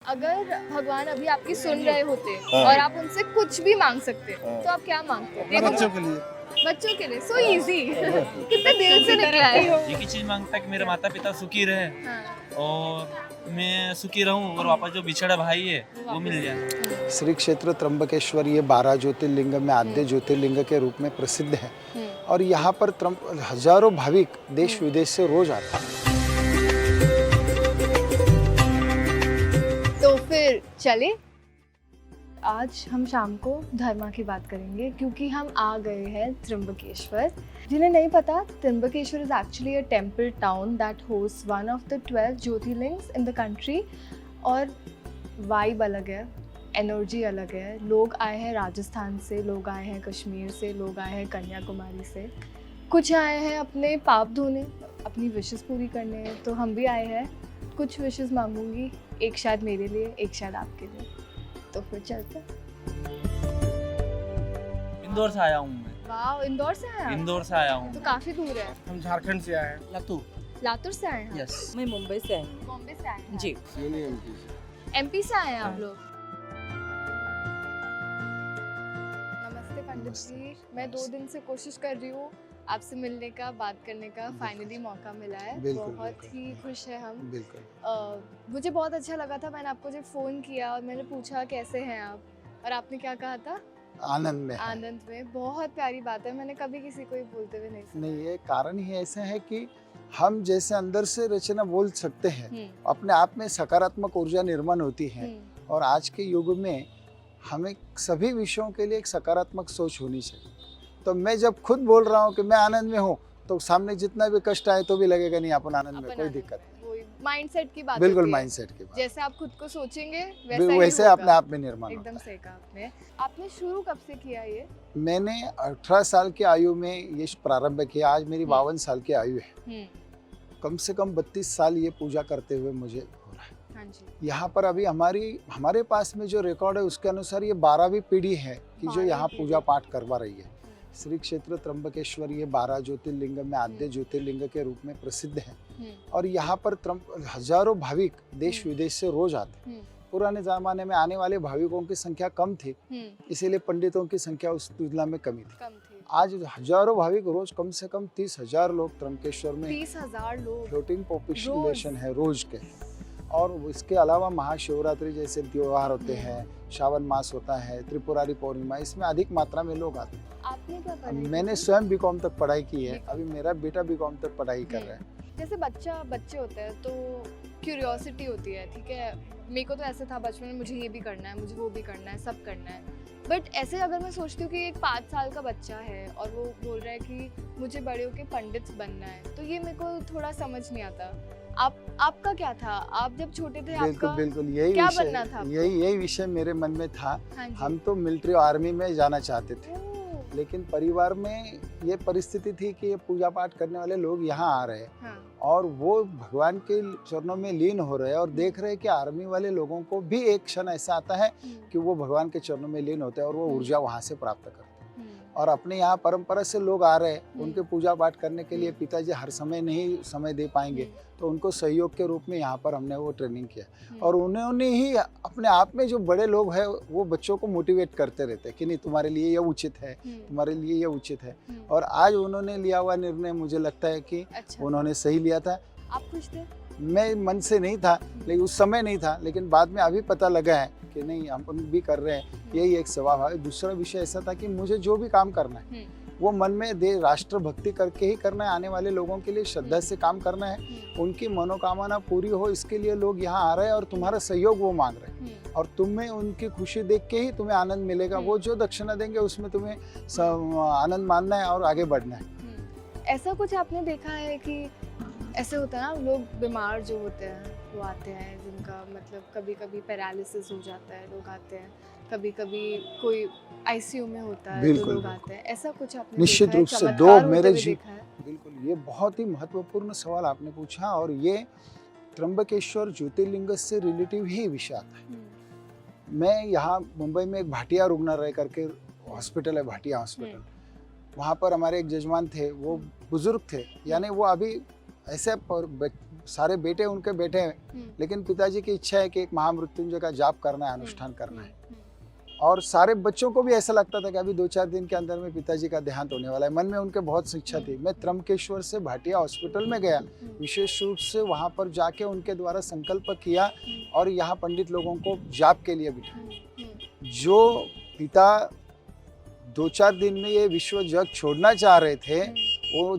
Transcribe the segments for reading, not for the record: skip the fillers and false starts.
अगर भगवान अभी आपकी सुन रहे होते और आप उनसे कुछ भी मांग सकते तो आप क्या मांगते? ये तो बच्चों के लिए बच्चों के लिए सो इजी कितने दिल से निकला है। एक ही चीज मांगता है कि मेरे माता पिता सुखी रहे हाँ, और मैं सुखी रहूं और वापस जो बिछड़ा भाई है वो मिल जाए। श्री क्षेत्र त्र्यंबकेश्वर ये 12 ज्योतिर्लिंग में आद्य ज्योतिर्लिंग के रूप में प्रसिद्ध है और यहाँ पर हजारों भाविक देश विदेश से रोज आते हैं। तो फिर चले आज हम शाम को धर्मा की बात करेंगे क्योंकि हम आ गए हैं त्र्यंबकेश्वर। जिन्हें नहीं पता, Trimbakeshwar is actually a temple town that host one of the 12 jyotirlingas in the country. और वाइब अलग है, एनर्जी अलग है। लोग आए हैं राजस्थान से, लोग आए हैं कश्मीर से, लोग आए हैं कन्याकुमारी से, कुछ आए हैं अपने पाप धोने, अपनी विशेस पूरी करने। तो हम भी आए हैं, कुछ विशेस मांगूंगी, एक शायद मेरे लिए, एक शायद आपके लिए। तो फिर चलते हैं। इंदौर से आया हूँ मैं। वाह, इंदौर से आए आप? इंदौर से आया हूँ। तो काफी दूर है। हम झारखंड से आए हैं। लातूर से आए हैं? यस। मैं मुंबई से आई हूँ। बॉम्बे से आए हैं? जी। एमपी से आए हैं आप लोग? नमस्ते पंडित जी, मैं 2 दिन से कोशिश कर रही हूँ आपसे मिलने का, बात करने का। फाइनली मौका मिला है। बिल्कुल, बहुत बिल्कुल। ही खुश है हम। बिल्कुल। मुझे बहुत अच्छा लगा था, मैंने आपको जब फ़ोन किया और मैंने पूछा कैसे हैं आप, और आपने क्या कहा था? आनंद में है। आनंद में। बहुत प्यारी बात है, मैंने कभी किसी को ये बोलते हुए नहीं सुना। नहीं, ये कारण ही ऐसा है कि हम जैसे अंदर से रचना बोल सकते हैं, हम्म, अपने आप में सकारात्मक ऊर्जा निर्माण होती है। हम्म, और आज के युग में हमें सभी विषयों के लिए एक सकारात्मक सोच होनी चाहिए। तो मैं जब खुद बोल रहा हूँ कि मैं आनंद में हूँ, तो सामने जितना भी कष्ट आए तो भी लगेगा नहीं अपन आनंद में, अपन कोई आनंद दिक्कत में। वही माइंडसेट की बात नहीं। बिल्कुल होती है। माइंडसेट की बात, जैसे आप खुद को सोचेंगे वैसा ही वैसे होगा। अपने आप में निर्माण होता एकदम है। सही कहा आपने। आपने शुरू कब से किया ये? मैंने 18 साल की आयु में ये प्रारंभ किया। आज मेरी 52 साल की आयु है। हम्म, कम से कम 32 साल ये पूजा करते हुए मुझे हो रहा है। हाँ जी। यहाँ पर अभी हमारे पास में जो रिकॉर्ड है उसके अनुसार ये 12वीं पीढ़ी है कि जो 12वीं यहाँ पीढ़ी। पूजा पाठ करवा रही है। श्री क्षेत्र त्र्यंबकेश्वर ये 12 ज्योतिर्लिंग में आद्य ज्योतिर्लिंग के रूप में प्रसिद्ध है और यहाँ पर हजारों भाविक देश विदेश से रोज आते हैं। पुराने जमाने में आने वाले भाविकों की संख्या कम थी, इसीलिए पंडितों की संख्या उस तुलना में कमी थी। कम थी। आज हजारों भाविक रोज, कम से कम 30,000 लोग त्र्यंबकेश्वर में 30,000 लोग। फ्लोटिंग पॉपुलेशन है रोज के। और इसके अलावा महाशिवरात्रि जैसे त्योहार होते हैं, श्रावण मास होता है, त्रिपुरारी पूर्णिमा, इसमें अधिक मात्रा में लोग आते हैं। आपने क्या पढ़ाई की मैंने थी? स्वयं बीकॉम तक पढ़ाई की है। अभी मेरा बेटा बीकॉम तक पढ़ाई कर रहा है। जैसे बच्चे होते हैं तो क्यूरियोसिटी होती है, ठीक है। मेरे को तो ऐसे था बचपन में, मुझे ये भी करना है, मुझे वो भी करना है, सब करना है। बट ऐसे अगर मैं सोचती हूँ कि एक 5 साल का बच्चा है और वो बोल रहा है कि मुझे बड़े होके पंडित बनना है, तो ये मेरे को थोड़ा समझ नहीं आता। आपका क्या था? आप जब छोटे थे आपका बिल्कुल यही क्या विषय, बनना था आपको? यही विषय मेरे मन में था। हाँ जी। हम तो मिलिट्री आर्मी में जाना चाहते थे, ओह, लेकिन परिवार में ये परिस्थिति थी कि ये पूजा पाठ करने वाले लोग यहाँ आ रहे हैं हाँ, और वो भगवान के चरणों में लीन हो रहे हैं और देख रहे हैं कि आर्मी वाले लोगों को भी एक क्षण ऐसा आता है कि वो भगवान के चरणों में लीन होते हैं और वो ऊर्जा वहाँ से प्राप्त करते हैं। और अपने यहाँ परंपरा से लोग आ रहे हैं, उनके पूजा पाठ करने के लिए पिताजी हर समय नहीं समय दे पाएंगे, तो उनको सहयोग के रूप में यहाँ पर हमने वो ट्रेनिंग किया। और उन्होंने ही अपने आप में जो बड़े लोग हैं वो बच्चों को मोटिवेट करते रहते हैं कि नहीं तुम्हारे लिए ये उचित है, तुम्हारे लिए ये उचित है। और आज उन्होंने लिया हुआ निर्णय मुझे लगता है कि अच्छा। उन्होंने सही लिया था। आप खुश थे? मैं मन से नहीं था, लेकिन उस समय नहीं था, लेकिन बाद में अभी पता लगा है कि नहीं हम भी कर रहे हैं, यही एक स्वभाव है। दूसरा विषय ऐसा था कि मुझे जो भी काम करना है वो मन में दे राष्ट्रभक्ति करके ही करना है, आने वाले लोगों के लिए श्रद्धा से काम करना है, उनकी मनोकामना पूरी हो इसके लिए लोग यहाँ आ रहे हैं और तुम्हारा सहयोग वो मांग रहे हैं और तुम्हें उनकी खुशी देख के ही तुम्हें आनंद मिलेगा। वो जो दक्षिणा देंगे उसमें तुम्हें आनंद मानना है और आगे बढ़ना है। ऐसा कुछ आपने देखा है कि ऐसे होता है ना, लोग बीमार जो होते हैं वो आते हैं, जिनका मतलब कभी कभी पैरालिसिस हो जाता है, लोग आते हैं, कभी कभी कोई आईसीयू में होता है तो बिल्कुल, लोग आते हैं। ऐसा कुछ आपने निश्चित देखा है? रूप से चमत्कार दो होते मेरे हुए जी देखा है? बिल्कुल, ये बहुत ही महत्वपूर्ण सवाल आपने पूछा और ये त्र्यंबकेश्वर ज्योतिर्लिंग से रिलेटिव ही विषय आता है। मैं यहाँ मुंबई में एक भाटिया रुग्णालय करके हॉस्पिटल है, भाटिया हॉस्पिटल, वहाँ पर हमारे एक जजमान थे, वो बुजुर्ग थे, यानी वो अभी ऐसे सारे बेटे उनके बेटे हैं, लेकिन पिताजी की इच्छा है कि एक महामृत्युंजय का जाप करना है, अनुष्ठान करना है। और सारे बच्चों को भी ऐसा लगता था कि अभी 2-4 दिन के अंदर में पिताजी का देहांत होने वाला है। मन में उनके बहुत इच्छा थी। मैं त्र्यंबकेश्वर से भाटिया हॉस्पिटल में गया, विशेष रूप से वहाँ पर जाके उनके द्वारा संकल्प किया और यहाँ पंडित लोगों को जाप के लिए बिठाया। जो पिता 2-4 दिन में ये विश्व जग छोड़ना चाह रहे थे, वो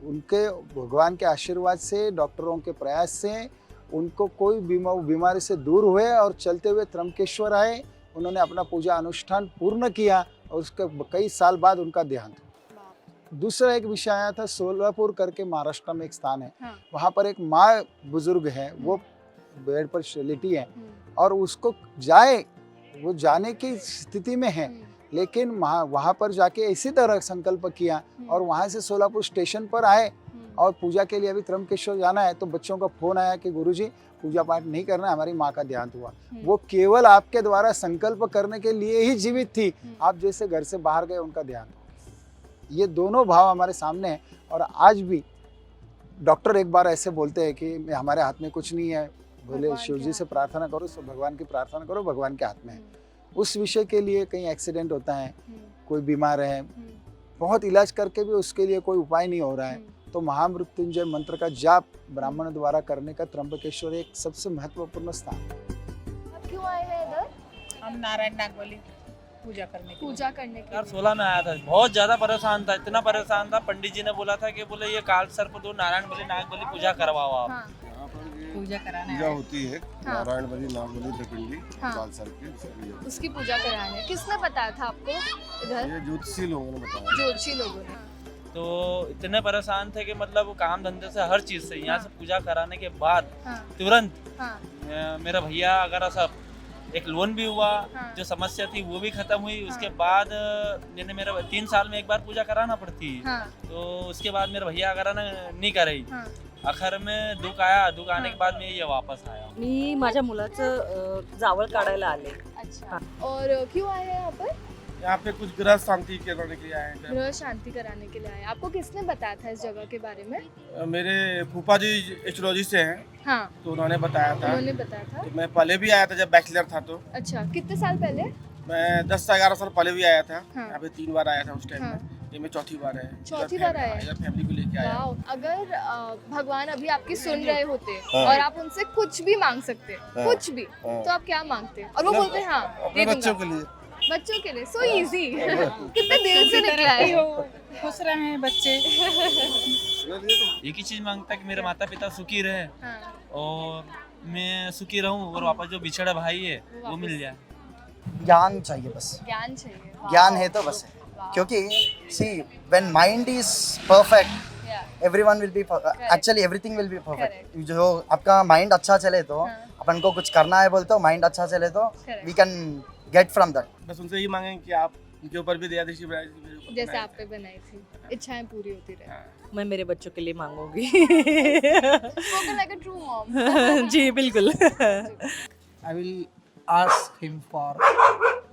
उनके भगवान के आशीर्वाद से, डॉक्टरों के प्रयास से उनको कोई बीमारी से दूर हुए और चलते हुए त्र्यंबकेश्वर आए। उन्होंने अपना पूजा अनुष्ठान पूर्ण किया और उसके कई साल बाद उनका देहांत हुआ। दूसरा एक विषय आया था, सोलापुर करके महाराष्ट्र में एक स्थान है, वहाँ पर एक माँ बुजुर्ग है, वो बेड पर लेटी है और उसको वो जाने की स्थिति में है, लेकिन वहाँ पर जाके इसी तरह संकल्प किया और वहाँ से सोलापुर स्टेशन पर आए और पूजा के लिए अभी त्र्यंबकेश्वर जाना है। तो बच्चों का फोन आया कि गुरुजी पूजा पाठ नहीं करना, हमारी माँ का देहांत हुआ। वो केवल आपके द्वारा संकल्प करने के लिए ही जीवित थी, आप जैसे घर से बाहर गए उनका देहांत हो। ये दोनों भाव हमारे सामने हैं और आज भी डॉक्टर एक बार ऐसे बोलते हैं कि हमारे हाथ में कुछ नहीं है, बोले शिव जी से प्रार्थना करो, भगवान की प्रार्थना करो, भगवान के हाथ में है। उस विषय के लिए कहीं एक्सीडेंट होता है, कोई बीमार है, बहुत इलाज करके भी उसके लिए कोई उपाय नहीं हो रहा है, तो महामृत्युंजय मंत्र का जाप ब्राह्मण द्वारा करने का त्र्यंबकेश्वर एक सबसे महत्वपूर्ण स्थान है। आप क्यों आए हैं इधर? हम नारायण नागबली पूजा करने के लिए। यार 16 में आया था, बहुत ज्यादा परेशान था, इतना परेशान था, पंडित जी ने बोला था कि बोले ये काल सर्प दो, नारायण बलि नाग बलि पूजा करवाओ आप। लिए पूजा कराने पूजा आए। होती है, नारायण बलि नाग बलि त्रिपिंडी काल सर्प की, उसकी पूजा कराने। किसने बताया था आपको इधर? ये ज्योतिषी लोगों ने बताया। ज्योतिषी लोगों ने। तो इतने परेशान थे कि मतलब काम धंधे से हर चीज से यहाँ से पूजा कराने के बाद तुरंत मेरा भैया अगर सब एक लोन भी हुआ, जो समस्या थी वो भी खत्म हुई। उसके बाद मैंने मेरा 3 साल में एक बार पूजा कराना पड़ती है, तो उसके बाद मेरा भैया अगर नहीं कराई, आखर में दुख आया, दुख आने के बाद मैं ये वापस आया। मी माझ्या मुलाचं जावळ काढायला आले। अच्छा, और क्यों आए हैं यहाँ पर? यहाँ पे कुछ ग्रह शांति कराने के लिए आए हैं। गृह शांति कराने के लिए आए। आपको किसने बताया था इस जगह के बारे में? मेरे फूफा जी एस्ट्रोलॉजी से हैं, हाँ, तो उन्होंने बताया था। उन्होंने बताया था। तो मैं पहले भी आया था जब बैचलर था, तो अच्छा, कितने साल पहले? मैं 10-11 साल पहले भी आया था। हाँ। यहाँ पे 3 बार आया था उस टाइम हाँ। में, ये मैं चौथी बार है। चौथी बार आए? फैमिली को लेके आया। वाओ, अगर भगवान अभी आपकी सुन रहे होते हाँ। और आप उनसे कुछ भी मांग सकते, हाँ। कुछ भी, हाँ। तो आप क्या मांगते? और वो बोलते हैं हाँ, अपने दे बच्चों दूंगा। के लिए। बच्चों के लिए सो इजी। कितने दिल से निकला है। खुश रहे बच्चे। एक ही चीज मांगता है कि मेरे माता पिता सुखी रहे हाँ, और मैं सुखी रहूं और वापस जो बिछड़ा भाई है वो मिल जाए। ज्ञान चाहिए बस, ज्ञान चाहिए। ज्ञान है तो बस है, वाह। क्योंकि see when mind is perfect Yeah. Everyone will be actually everything will be perfect. जो आपका माइंड अच्छा चले तो हाँ। अपन को कुछ करना है बोलते हो, माइंड अच्छा चले तो Correct. We can get from that. बस उनसे ये मांगेंगे कि आप उनके ऊपर भी दया दृष्टि बनाए, जैसे आप पे बनाई थी, इच्छाएं पूरी होती रहे। मैं मेरे बच्चों के लिए मांगूंगी। Spoken like a true mom. जी बिल्कुल। I will ask him for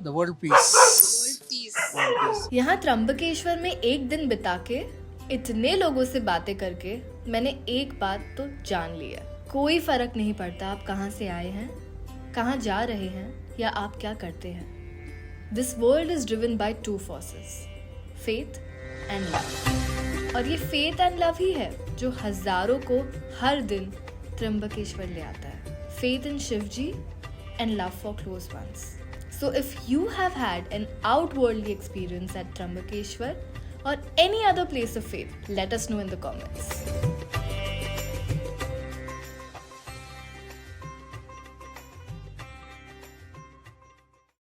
the world peace. यहाँ त्र्यंबकेश्वर में एक दिन बिता के, इतने लोगों से बातें करके, मैंने एक बात तो जान लिया, कोई फर्क नहीं पड़ता आप कहाँ से आए हैं, कहाँ जा रहे हैं या आप क्या करते हैं। This world is driven by 2 forces, faith and love. और ये फेथ एंड लव ही है जो हजारों को हर दिन त्र्यंबकेश्वर ले आता है। Faith in Shiv ji and love for close ones. So if you have had an outworldly experience at Trambakeshwar or any other place of faith, let us know in the comments.